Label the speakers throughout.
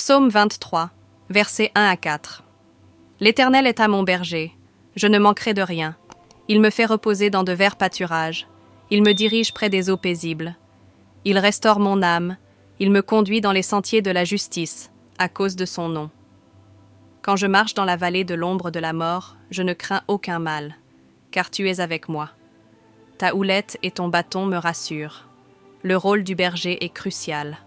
Speaker 1: Psaume 23, versets 1 à 4. L'Éternel est à mon berger, je ne manquerai de rien. Il me fait reposer dans de verts pâturages. Il me dirige près des eaux paisibles. Il restaure mon âme. Il me conduit dans les sentiers de la justice, à cause de son nom. Quand je marche dans la vallée de l'ombre de la mort, je ne crains aucun mal, car tu es avec moi. Ta houlette et ton bâton me rassurent. Le rôle du berger est crucial.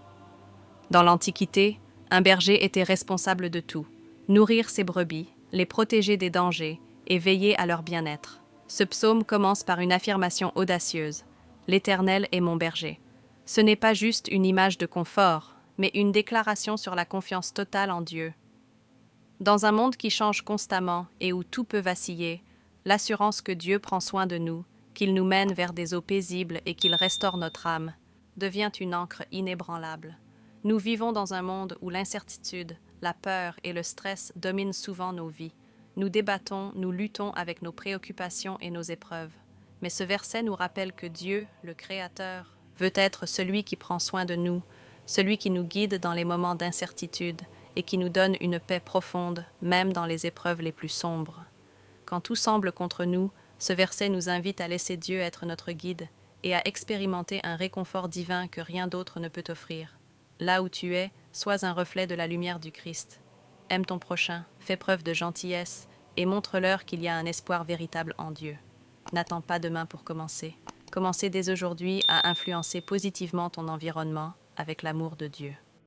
Speaker 1: Dans l'Antiquité, un berger était responsable de tout: nourrir ses brebis, les protéger des dangers et veiller à leur bien-être. Ce psaume commence par une affirmation audacieuse: L'Éternel est mon berger. Ce n'est pas juste une image de confort, mais une déclaration sur la confiance totale en Dieu. Dans un monde qui change constamment et où tout peut vaciller, l'assurance que Dieu prend soin de nous, qu'il nous mène vers des eaux paisibles et qu'il restaure notre âme, devient une ancre inébranlable. Nous vivons dans un monde où l'incertitude, la peur et le stress dominent souvent nos vies. Nous débattons, nous luttons avec nos préoccupations et nos épreuves. Mais ce verset nous rappelle que Dieu, le Créateur, veut être celui qui prend soin de nous, celui qui nous guide dans les moments d'incertitude et qui nous donne une paix profonde, même dans les épreuves les plus sombres. Quand tout semble contre nous, ce verset nous invite à laisser Dieu être notre guide et à expérimenter un réconfort divin que rien d'autre ne peut offrir. Là où tu es, sois un reflet de la lumière du Christ. Aime ton prochain, fais preuve de gentillesse et montre-leur qu'il y a un espoir véritable en Dieu. N'attends pas demain pour commencer. Commencez dès aujourd'hui à influencer positivement ton environnement avec l'amour de Dieu.